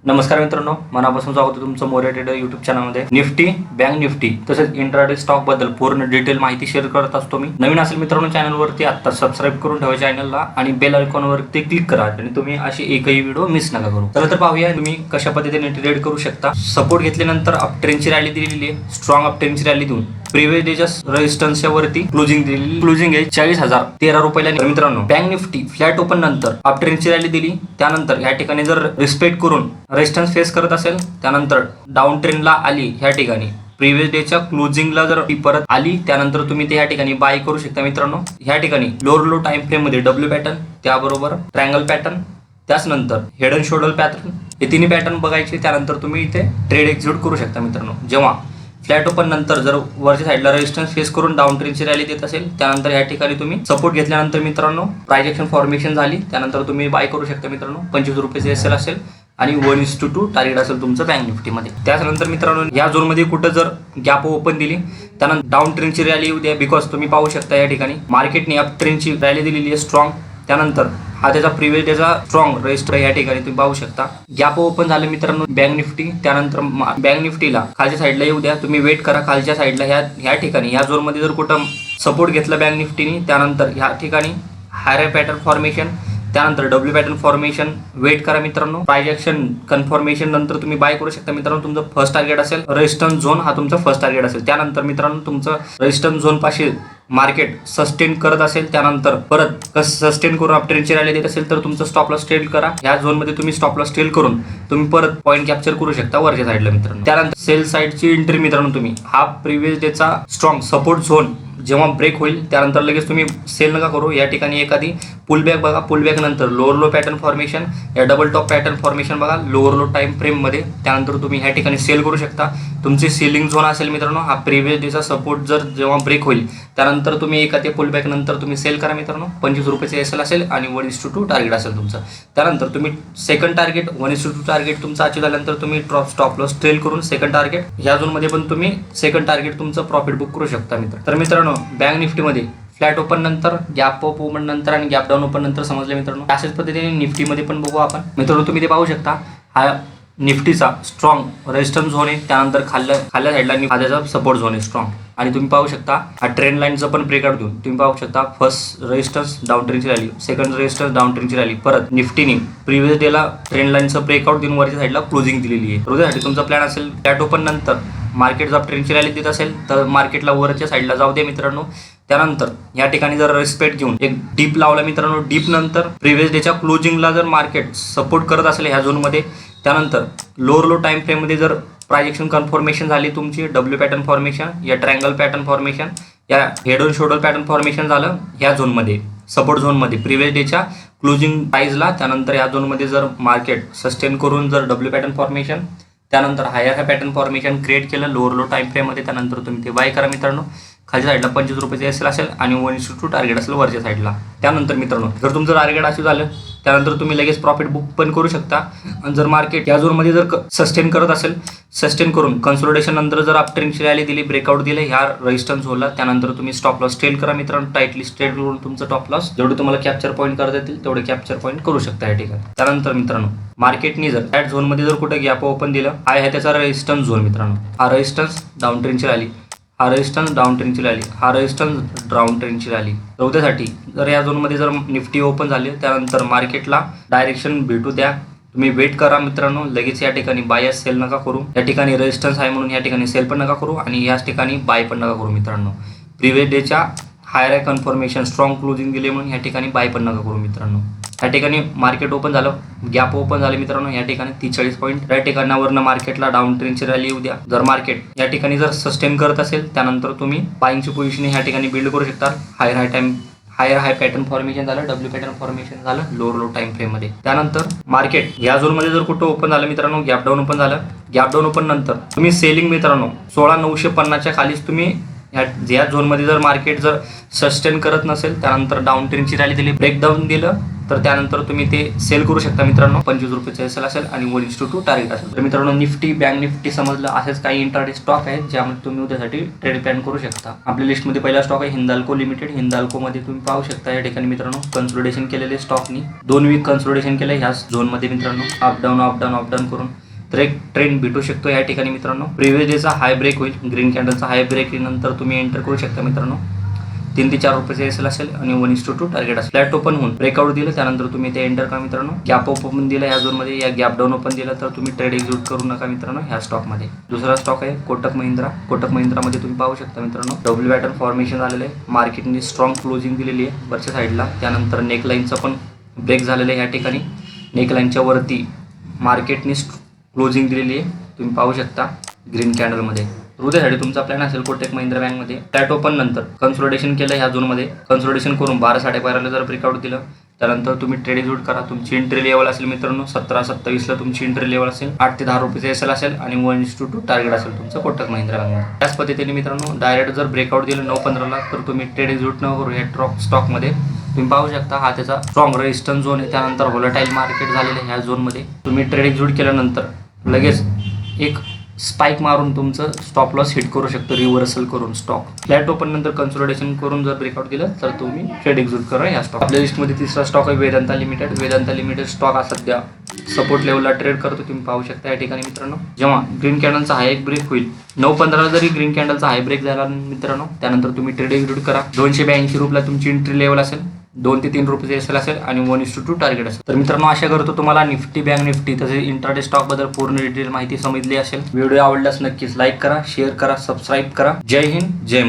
नमस्कार मित्रांनो, मनापासून स्वागत आहे तुमचं मोरे ट्रेडर यूट्यूब चॅनलमध्ये. निफ्टी, बँक निफ्टी तसेच इंट्राडे स्टॉक बद्दल पूर्ण डिटेल माहिती शेअर करत असतो मी. नवीन असेल मित्रांनो चॅनलवरती आता सबस्क्राईब करून ठेवा चॅनलला आणि बेल आयकॉनवरती क्लिक करा आणि तुम्ही अशी एकही व्हिडिओ मिस नका करू. चला तर पाहूया तुम्ही कशा पद्धतीने ट्रेड करू शकता. सपोर्ट घेतल्यानंतर अपट्रेंडची रॅली दिलेली आहे. स्ट्रॉंग अपट्रेंडची रॅली देऊन प्रिव्हियस डेच्या रेजिस्टन्सच्या वरती क्लोजिंग दिलेली. क्लोजिंग आहे 40,013 रुपयाला. मित्रांनो बँक निफ्टी फ्लॅट ओपन नंतर अपट्रेंडची रॅली दिली. त्यानंतर या ठिकाणी जर रिस्पेक्ट करून रेजिस्टन्स फेस करत असेल त्यानंतर डाऊन ट्रेंडला आली ह्या ठिकाणी प्रिव्हियस डेच्या क्लोजिंगला जर ती परत आली त्यानंतर तुम्ही ते ह्या ठिकाणी बाय करू शकता. मित्रांनो ह्या ठिकाणी लोअर लो टाइम फ्रेम मध्ये डब्ल्यू पॅटर्न, त्याबरोबर ट्रायंगल पॅटर्न, त्याच नंतर हेड अँड शोल्डर पॅटर्न, हे तिन्ही पॅटर्न बघायचे. त्यानंतर तुम्ही इथे ट्रेड एक्झिक्यूट करू शकता. मित्रांनो जेव्हा फ्लॅट ओपन नंतर जर वरच्या साईडला रेजिस्टन्स फेस करून डाऊन ट्रेंडची रॅली देत असेल त्यानंतर या ठिकाणी तुम्ही सपोर्ट घेतल्यानंतर मित्रांनो प्राइस ऍक्शन फॉर्मेशन झाली त्यानंतर तुम्ही बाय करू शकता. मित्रांनो 25 रुपयाचे एसएल असेल आणि 1:2 टार्गेट असेल तुमचं बँक निफ्टीमध्ये. त्यानंतर मित्रांनो या झोनमध्ये कुठं जर गॅप ओपन दिली त्यानंतर डाऊन ट्रेंडची रॅली येऊ द्या. बिकॉज तुम्ही पाहू शकता या ठिकाणी मार्केटने अप ट्रेंडची रॅली दिलेली आहे स्ट्रॉंग. त्यानंतर हा त्याचा प्रिव्हियस डेचा स्ट्रॉंग रजिस्टर या ठिकाणी तुम्ही पाहू शकता. गॅप ओपन झालं मित्रांनो बँक निफ्टी. त्यानंतर बँक निफ्टीला खालच्या साईडला येऊ द्या. तुम्ही वेट करा खालच्या साईडला ह्या ठिकाणी या झोनमध्ये जर कुठं सपोर्ट घेतला बँक निफ्टीने त्यानंतर ह्या ठिकाणी हायर पॅटर्न फॉर्मेशन, त्यानंतर डब्ल्यू पॅटर्न फॉर्मेशन वेट करा. मित्रांनो प्राइस ऍक्शन कन्फर्मेशन नंतर तुम्ही बाय करू शकता. मित्रांनो तुमचं फर्स्ट टार्गेट असेल रेजिस्टन्स झोन, हा तुमचा फर्स्ट टार्गेट असेल. त्यानंतर मित्रांनो तुमचं रेजिस्टन्स झोन पाशी मार्केट सस्टेन करत असेल त्यानंतर परत सस्टेन करून अपट्रेंडची रॅली देत असेल तर तुमचं स्टॉप लॉस ट्रेल करा. या झोनमध्ये तुम्ही स्टॉप लॉस ट्रेल करून तुम्ही परत पॉईंट कॅप्चर करू शकता वरच्या साईडला. मित्रांनो त्यानंतर सेल साईडची एंट्री मित्रांनो तुम्ही हा प्रिव्हियस डेचा स्ट्रॉंग सपोर्ट झोन जेव्हा ब्रेक होईल त्यानंतर लगेच तुम्ही सेल नका करू. या ठिकाणी एखादी पुलबॅक बघा, पुलबॅक नंतर लोअर लो पॅटर्न फॉर्मेशन, या डबल टॉप पॅटर्न फॉर्मेशन बघा लोअर लो टाइम फ्रेम मध्ये. त्यानंतर तुम्ही ह्या ठिकाणी सेल करू शकता. तुमची सेलिंग झोन असेल मित्रांनो हा प्रिव्हियस डेचा सपोर्ट जर जेव्हा ब्रेक होईल त्यानंतर तुम्ही एखाद्या पुलबॅक नंतर तुम्ही सेल करा. मित्रांनो 25 रुपयाचे एसएल असेल आणि 1:2 टार्गेट असेल तुमचं. त्यानंतर तुम्ही सेकंड टार्गेट 1:2 टार्गेट तुमचं अचीव झाल्यानंतर तुम्ही स्टॉप लॉस ट्रेल करून सेकंड टार्गेट ह्या झोनमध्ये पण तुम्ही सेकंड टार्गेट तुमचं प्रॉफिट बुक करू शकता. तर मित्रांनो बँक निफ्टीमध्ये फ्लॅट ओपन नंतर, गॅप अप ओपन नंतर आणि गॅप डाऊन ओपन नंतर समजले. मित्रांनो अशाच पद्धतीने निफ्टीमध्ये पण बघू आपण. मित्रांनो तुम्ही ते पाहू शकता हा निफ्टीचा स्ट्रॉंग रेजिस्टन्स झोन आहे. त्यानंतर खाल्ल्या साईडला हा त्याचा सपोर्ट झोन आहे स्ट्रॉंग. आणि तुम्ही पाहू शकता हा ट्रेंड लाईनचं पण ब्रेकआउट देऊन तुम्ही पाहू शकता फर्स्ट रेजिस्टन्स डाऊन ट्रेंडची रॅली, सेकंड रेजिस्टन्स डाऊन ट्रेंडची रॅली, परत निफ्टीने प्रिव्हियस डेला ट्रेंड लाईनचं ब्रेकआउट देऊन वरच्या साईडला क्लोजिंग दिलेली आहे. त्यासाठी तुमचा प्लॅन असेल फ्लॅट ओपन नंतर मार्केट जर ट्रेंडची रॅली देत असेल तर मार्केटला वरच्या साईडला जाऊ दे. मित्रांनो त्यानंतर या ठिकाणी जर रिस्पेक्ट घेऊन एक डीप लावला. मित्रांनो डीप नंतर प्रिव्हियस डेच्या क्लोजिंगला जर मार्केट सपोर्ट करत असेल ह्या झोनमध्ये त्यानंतर लोअर लो टाइम फ्रेममध्ये जर प्राइस ऍक्शन कन्फर्मेशन झाली तुमची डब्ल्यू पॅटर्न फॉर्मेशन, या ट्रायंगल पॅटर्न फॉर्मेशन, या head and shoulder pattern formation झालं ह्या झोनमध्ये सपोर्ट झोनमध्ये प्रिव्हियस डेच्या क्लोजिंग प्राइसला. त्यानंतर या झोनमध्ये जर मार्केट सस्टेन करून जर डब्ल्यू पॅटर्न फॉर्मेशन त्यानंतर हायर पॅटर्न फॉर्मेशन क्रिएट केलं लोअर लो टाइम फ्रेममध्ये त्यानंतर तुम्ही ते बाय करा. मित्रांनो खालच्या साईडला 25 रुपयाचे एसएल असेल आणि 1:2 टार्गेट असेल वरच्या साईडला. त्यानंतर मित्रांनो जर तुमचं टार्गेट असे झालं त्यानंतर तुम्ही लगेच प्रॉफिट बुक पण करू शकता. आणि जर मार्केट या झोनमध्ये जर सस्टेन करत असेल, सस्टेन करून कन्सोलिडेशन नंतर जर अपट्रेंडची रॅली दिली, ब्रेकआउट दिलं ह्या रेजिस्टन्स झोनला त्यानंतर तुम्ही स्टॉप लॉस ट्रेल करा. मित्रांनो टाईटली स्ट्रेट करून तुमचं टॉप लॉस जेवढे तुम्हाला कॅप्चर पॉईंट करता येतील तेवढे कॅप्चर पॉईंट करू शकता या ठिकाणी. त्यानंतर मित्रांनो मार्केटने जर त्या झोनमध्ये जर कुठे गॅप ओपन दिलं हा आहे त्याचा रेजिस्टन्स झोन. मित्रांनो हा रेजिस्टन्स डाऊन ट्रेंडची रॅली, हा रेजिस्टन्स डाऊन ट्रेंडची रॅली, हा रेजिस्टन्स डाऊन ट्रेंडची रॅली. चौथ्यासाठी जर या झोनमध्ये जर निफ्टी ओपन झाली त्यानंतर मार्केटला डायरेक्शन भेटू द्या. तुम्ही वेट करा. मित्रांनो लगेच या ठिकाणी बाय सेल नका करू. या ठिकाणी रेजिस्टन्स आहे म्हणून या ठिकाणी सेल पण नका करू आणि याच ठिकाणी बाय पण नका करू. मित्रांनो प्रिव्हियस डेच्या हायर कन्फर्मेशन स्ट्रॉंग क्लोजिंग दिले म्हणून या ठिकाणी बाय पण नका करू. मित्रांनो या ठिकाणी मार्केट ओपन झालं, गॅप ओपन झाले. मित्रांनो या ठिकाणी 43 पॉईंट या ठिकाणावरनं मार्केटला डाऊन ट्रेंडची रॅली येऊ द्या. जर मार्केट या ठिकाणी जर सस्टेन करत असेल त्यानंतर तुम्ही बाईंगची पोझिशन ह्या ठिकाणी बिल्ड करू शकता. हायर हाय पॅटर्न फॉर्मेशन झालं, डब्ल्यू पॅटर्न फॉर्मेशन झालं लोअर लो टाइम फ्रेम मध्ये. त्यानंतर मार्केट या झोनमध्ये जर कुठं ओपन झालं मित्रांनो गॅप डाऊन ओपन झालं, गॅप डाऊन ओपन नंतर तुम्ही सेलिंग मित्रांनो 16,950च्या खालीच तुम्ही या झोनमध्ये जर मार्केट जर सस्टेन करत नसेल, त्यानंतर डाऊन ट्रेंडची रॅली दिली, ब्रेकडाऊन दिलं, तर त्यानंतर तुम्ही ते सेल करू शकता मित्रांनो. 25 रुपयाचं एसएल असेल आणि 1:2 टार्गेट असेल. तर मित्रांनो निफ्टी, बँक निफ्टी समजलं, असेच काही इंट्राडे स्टॉक आहेत ज्यामध्ये तुम्ही उद्यासाठी ट्रेड प्लॅन करू शकता. आपल्या लिस्टमध्ये पहिला स्टॉक आहे हिंदाल्को लिमिटेड. हिंदाल्कोमध्ये तुम्ही पाहू शकता या ठिकाणी मित्रांनो कन्सोलिडेशन केलेले स्टॉकनी 2 वीक कन्सोलिडेशन केलं ह्या झोनमध्ये मित्रांनो. अप डाऊन करून तर एक ट्रेंड भेटू शकतो या ठिकाणी मित्रांनो. प्रिव्हियस डेचा हाय ब्रेक होईल, ग्रीन कॅन्डलचा हाय ब्रेक नंतर तुम्ही एंटर करू शकता मित्रांनो. 3 ते 4 रुपयाचे एसएल असेल आणि 1:2 टार्गेट असेल. फ्लॅट ओपन होऊन ब्रेकआउट दिलं, त्यानंतर तुम्ही ते एंटर करा मित्रांनो. गॅप ओपन दिला या झोनमध्ये, या गॅप डाऊन ओपन दिला तर तुम्ही ट्रेड एक्झिक्यूट करू नका मित्रांनो ह्या स्टॉकमध्ये. दुसरा स्टॉक आहे कोटक महिंद्रा. कोटक महिंद्रामध्ये तुम्ही पाहू शकता मित्रांनो डब्ल्यू पॅटर्न फॉर्मेशन झालेलं आहे. मार्केटने स्ट्रॉंग क्लोजिंग दिलेली आहे वरच्या साईडला. त्यानंतर नेकलाईनचा पण ब्रेक झालेला आहे या ठिकाणी. नेकलाईनच्या वरती मार्केटने क्लोजिंग दिलेली आहे तुम्ही पाहू शकता ग्रीन कॅन्डलमध्ये. उद्यासाठी तुमचा प्लॅन असेल कोटक महिंद्रा बँकमध्ये फ्लॅट ओपन नंतर कन्सोलिडेशन केलं ह्या झोनमध्ये. कन्सोलिडेशन करून 12-12.5ला जर ब्रेकआउट दिलं, त्यानंतर तुम्ही ट्रेड एक्झिक्यूट करा. तुमची एंट्री लेवल असेल मित्रांनो 17-27ला तुमची एंट्री लेवल असेल. 8 ते 10 रुपयाचे एसएल असेल आणि 1:2 टार्गेट असेल तुमचं कोटक महिंद्रा बँकमध्ये. त्याच पद्धतीने मित्रांनो डायरेक्ट जर ब्रेकआउट दिलं 9-15ला तर तुम्ही ट्रेड एक्झिक्यूट न करू या स्टॉकमध्ये. तुम्ही पाहू शकता हा त्याचा स्ट्रॉंग रेजिस्टन्स झोन आहे. त्यानंतर व्होलेटाईल मार्केट झालेलं आहे ह्या झोनमध्ये. तुम्ही ट्रेड एक्झिक्यूट केल्यानंतर लगेच एक स्पाइक मारून तुमचं स्टॉप लॉस हिट करू शकतो रिव्हर्सल करून स्टॉक. फ्लॅट ओपन नंतर कन्सोलिडेशन करून जर ब्रेकआउट दिलं तर तुम्ही ट्रेड एक्झिक्यूट करा या स्टॉक. आपल्या लिस्टमध्ये तिसरा स्टॉक आहे Vedanta limited. Vedanta limited stock हा सध्या सपोर्ट लेवलला ट्रेड करतो तुम्ही पाहू शकता या ठिकाणी मित्रांनो. जेव्हा ग्रीन कॅन्डलचा हाय ब्रेक होईल 9-15ला जरी ग्रीन कॅन्डलचा हाय ब्रेक झाला मित्रांनो, त्यानंतर तुम्ही ट्रेड एक्झिक्यूट करा. 282 रुपयाला तुमची एंट्री लेवल असेल. 2 ते 3 रुपयाचे एसएल असेल आणि 1:2 टार्गेट असेल. तर मित्रांनो आशा करतो तुम्हाला निफ्टी, बँक निफ्टी तसेच इंट्राडे स्टॉक बद्दल पूर्ण डिटेल माहिती समजली असेल. व्हिडिओ आवडल्यास नक्कीच लाईक करा, शेअर करा, सबस्क्राईब करा. जय हिंद, जय महाराष्ट्र.